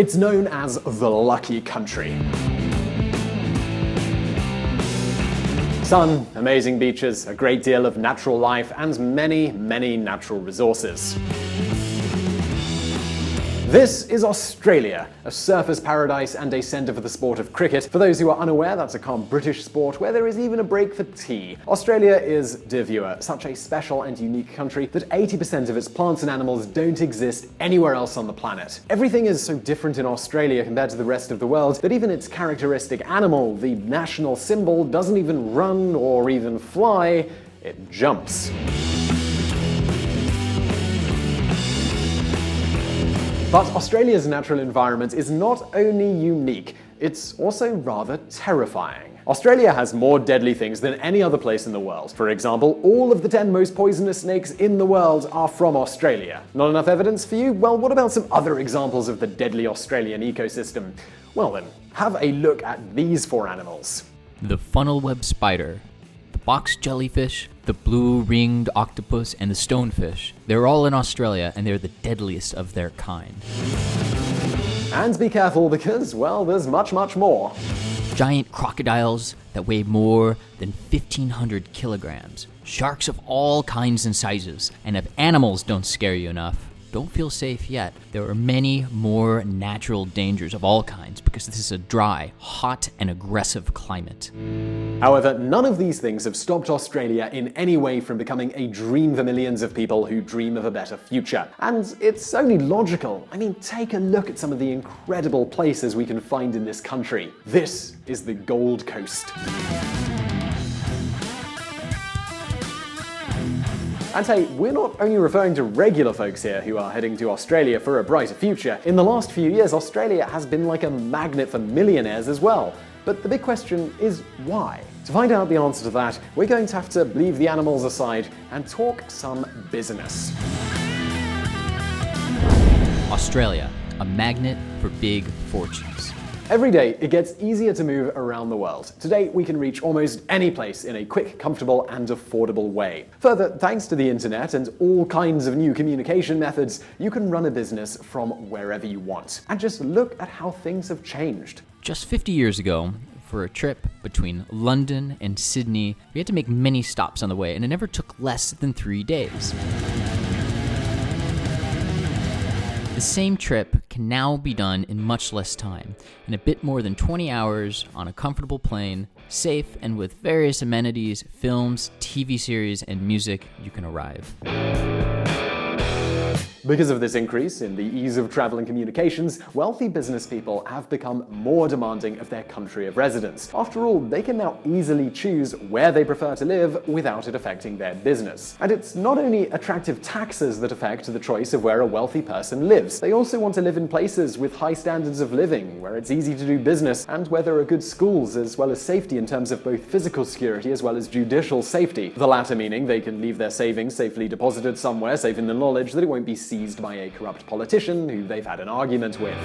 It's known as the lucky country. Sun, amazing beaches, a great deal of natural life, and many, many natural resources. This is Australia, a surfers' paradise and a centre for the sport of cricket. For those who are unaware, that's a calm British sport where there is even a break for tea. Australia is, dear viewer, such a special and unique country that 80% of its plants and animals don't exist anywhere else on the planet. Everything is so different in Australia compared to the rest of the world that even its characteristic animal, the national symbol, doesn't even run or even fly, it jumps. But Australia's natural environment is not only unique, it's also rather terrifying. Australia has more deadly things than any other place in the world. For example, all of the 10 most poisonous snakes in the world are from Australia. Not enough evidence for you? Well, what about some other examples of the deadly Australian ecosystem? Well then, have a look at these 4 animals. The funnel-web spider, the box jellyfish, the blue-ringed octopus, and the stonefish. They're all in Australia, and they're the deadliest of their kind. And be careful because, well, there's much, much more. Giant crocodiles that weigh more than 1,500 kilograms. Sharks of all kinds and sizes. And if animals don't scare you enough, don't feel safe yet. There are many more natural dangers of all kinds because this is a dry, hot, and aggressive climate. However, none of these things have stopped Australia in any way from becoming a dream for millions of people who dream of a better future. And it's only logical. I mean, take a look at some of the incredible places we can find in this country. This is the Gold Coast. And hey, we're not only referring to regular folks here who are heading to Australia for a brighter future. In the last few years, Australia has been like a magnet for millionaires as well. But the big question is why? To find out the answer to that, we're going to have to leave the animals aside and talk some business. Australia, a magnet for big fortunes. Every day, it gets easier to move around the world. Today, we can reach almost any place in a quick, comfortable, and affordable way. Further, thanks to the internet and all kinds of new communication methods, you can run a business from wherever you want. And just look at how things have changed. Just 50 years ago, for a trip between London and Sydney, we had to make many stops on the way, and it never took less than 3 days. The same trip can now be done in much less time, in a bit more than 20 hours on a comfortable plane, safe and with various amenities, films, TV series, and music, you can arrive. Because of this increase in the ease of travel and communications, wealthy business people have become more demanding of their country of residence. After all, they can now easily choose where they prefer to live without it affecting their business. And it's not only attractive taxes that affect the choice of where a wealthy person lives. They also want to live in places with high standards of living, where it's easy to do business, and where there are good schools as well as safety in terms of both physical security as well as judicial safety. The latter meaning they can leave their savings safely deposited somewhere, safe in the knowledge that it won't be seized by a corrupt politician who they've had an argument with.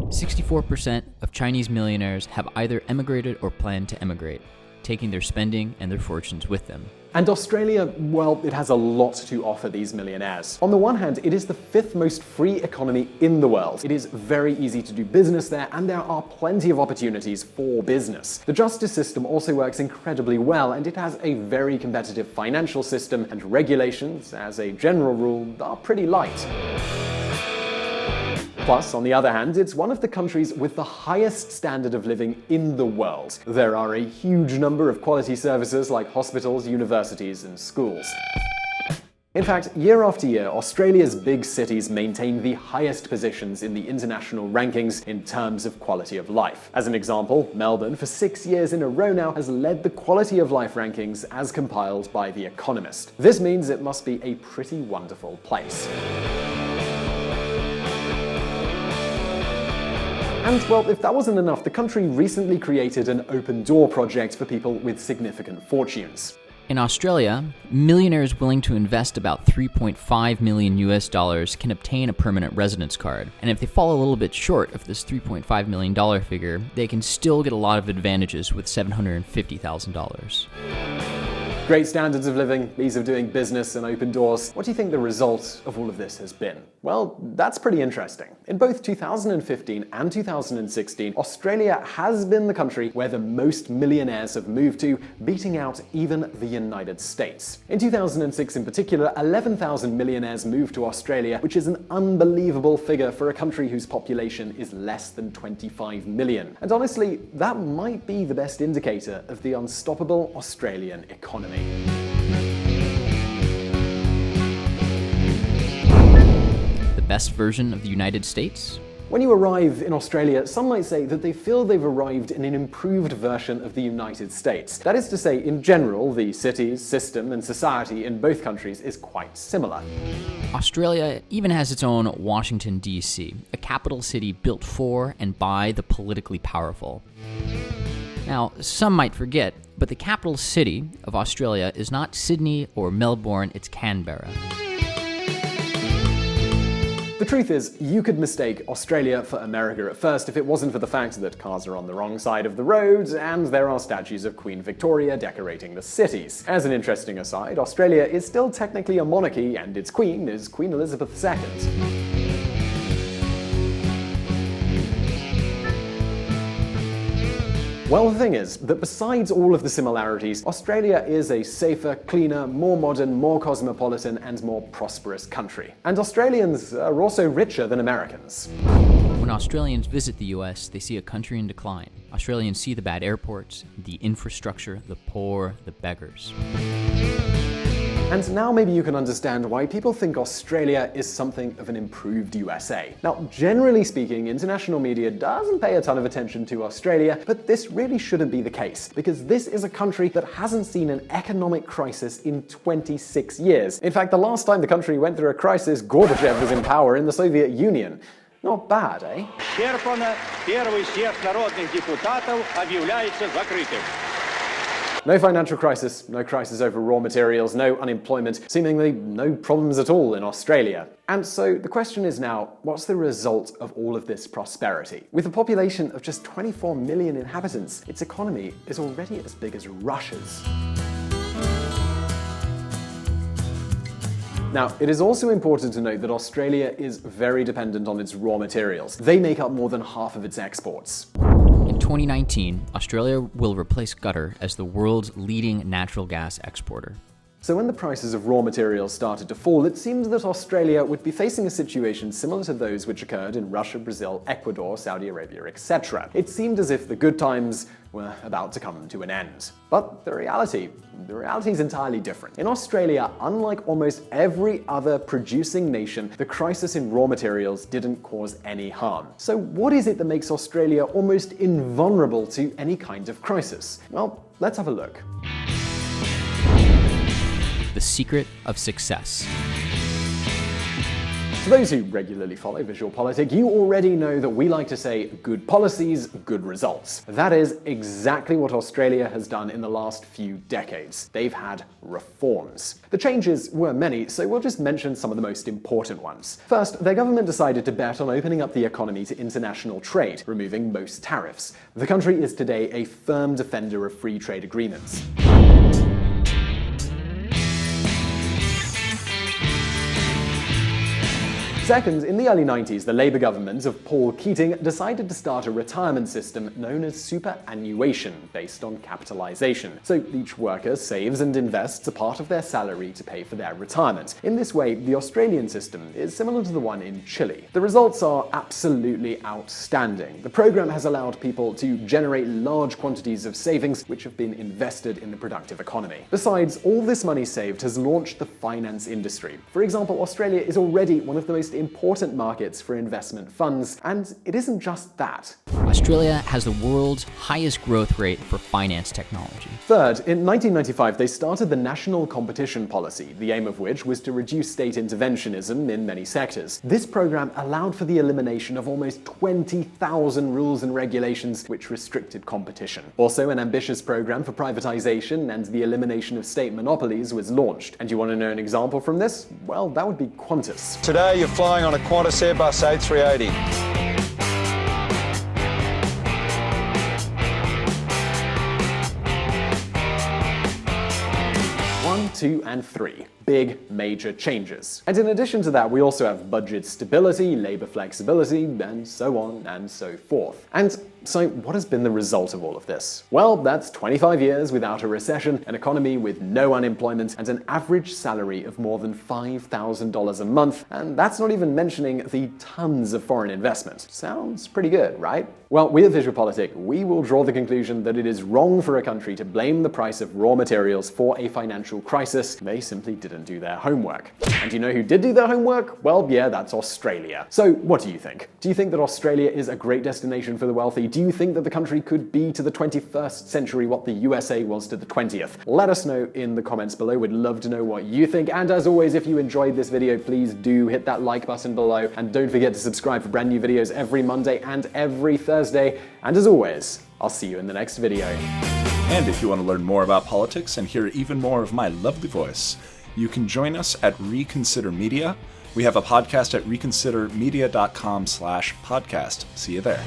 64% of Chinese millionaires have either emigrated or plan to emigrate, taking their spending and their fortunes with them. And Australia, well, it has a lot to offer these millionaires. On the one hand, it is the 5th most free economy in the world. It is very easy to do business there, and there are plenty of opportunities for business. The justice system also works incredibly well, and it has a very competitive financial system, and regulations, as a general rule, are pretty light. Plus, on the other hand, it's one of the countries with the highest standard of living in the world. There are a huge number of quality services like hospitals, universities, and schools. In fact, year after year, Australia's big cities maintain the highest positions in the international rankings in terms of quality of life. As an example, Melbourne, for 6 years in a row now, has led the quality of life rankings as compiled by The Economist. This means it must be a pretty wonderful place. And, well, if that wasn't enough, the country recently created an open door project for people with significant fortunes. In Australia, millionaires willing to invest about $3.5 million can obtain a permanent residence card. And if they fall a little bit short of this $3.5 million figure, they can still get a lot of advantages with $750,000. Great standards of living, ease of doing business, and open doors. What do you think the result of all of this has been? Well, that's pretty interesting. In both 2015 and 2016, Australia has been the country where the most millionaires have moved to, beating out even the United States. In 2006 in particular, 11,000 millionaires moved to Australia, which is an unbelievable figure for a country whose population is less than 25 million. And honestly, that might be the best indicator of the unstoppable Australian economy. The best version of the United States? When you arrive in Australia, some might say that they feel they've arrived in an improved version of the United States. That is to say, in general, the cities, system, and society in both countries is quite similar. Australia even has its own Washington, D.C., a capital city built for and by the politically powerful. Now, some might forget, but the capital city of Australia is not Sydney or Melbourne, it's Canberra. The truth is, you could mistake Australia for America at first if it wasn't for the fact that cars are on the wrong side of the road and there are statues of Queen Victoria decorating the cities. As an interesting aside, Australia is still technically a monarchy and its queen is Queen Elizabeth II. Well, the thing is that besides all of the similarities, Australia is a safer, cleaner, more modern, more cosmopolitan, and more prosperous country. And Australians are also richer than Americans. When Australians visit the US, they see a country in decline. Australians see the bad airports, the infrastructure, the poor, the beggars. And now maybe you can understand why people think Australia is something of an improved USA. Now, generally speaking, international media doesn't pay a ton of attention to Australia, but this really shouldn't be the case, because this is a country that hasn't seen an economic crisis in 26 years. In fact, the last time the country went through a crisis, Gorbachev was in power in the Soviet Union. Not bad, eh? Первый съезд народных депутатов объявляется закрытым. No financial crisis, no crisis over raw materials, no unemployment, seemingly no problems at all in Australia. And so the question is now, what's the result of all of this prosperity? With a population of just 24 million inhabitants, its economy is already as big as Russia's. Now, it is also important to note that Australia is very dependent on its raw materials. They make up more than half of its exports. In 2019, Australia will replace Qatar as the world's leading natural gas exporter. So when the prices of raw materials started to fall, it seemed that Australia would be facing a situation similar to those which occurred in Russia, Brazil, Ecuador, Saudi Arabia, etc. It seemed as if the good times were about to come to an end. But the reality is entirely different. In Australia, unlike almost every other producing nation, the crisis in raw materials didn't cause any harm. So what is it that makes Australia almost invulnerable to any kind of crisis? Well, let's have a look. The secret of success. For those who regularly follow VisualPolitik, you already know that we like to say good policies, good results. That is exactly what Australia has done in the last few decades. They've had reforms. The changes were many, so we'll just mention some of the most important ones. First, their government decided to bet on opening up the economy to international trade, removing most tariffs. The country is today a firm defender of free trade agreements. Second, in the early 90s, the Labour government of Paul Keating decided to start a retirement system known as superannuation, based on capitalisation. So each worker saves and invests a part of their salary to pay for their retirement. In this way, the Australian system is similar to the one in Chile. The results are absolutely outstanding. The program has allowed people to generate large quantities of savings which have been invested in the productive economy. Besides, all this money saved has launched the finance industry. For example, Australia is already one of the most important markets for investment funds, and it isn't just that. Australia has the world's highest growth rate for finance technology. Third, in 1995, they started the National Competition Policy, the aim of which was to reduce state interventionism in many sectors. This program allowed for the elimination of almost 20,000 rules and regulations which restricted competition. Also, an ambitious program for privatization and the elimination of state monopolies was launched. And you want to know an example from this? Well, that would be Qantas. Today you're flying on a Qantas Airbus A380. 2 and 3. Big, major changes. And in addition to that, we also have budget stability, labor flexibility, and so on and so forth. And so what has been the result of all of this? Well, that's 25 years without a recession, an economy with no unemployment, and an average salary of more than $5,000 a month, and that's not even mentioning the tons of foreign investment. Sounds pretty good, right? Well, we at VisualPolitik, we will draw the conclusion that it is wrong for a country to blame the price of raw materials for a financial crisis. They simply didn't do their homework. And you know who did do their homework? Well, yeah, that's Australia. So what do you think? Do you think that Australia is a great destination for the wealthy? Do you think that the country could be to the 21st century what the USA was to the 20th? Let us know in the comments below. We'd love to know what you think. And as always, if you enjoyed this video, please do hit that like button below. And don't forget to subscribe for brand new videos every Monday and every Thursday. And as always, I'll see you in the next video. And if you want to learn more about politics and hear even more of my lovely voice, you can join us at Reconsider Media. We have a podcast at reconsidermedia.com/podcast. See you there.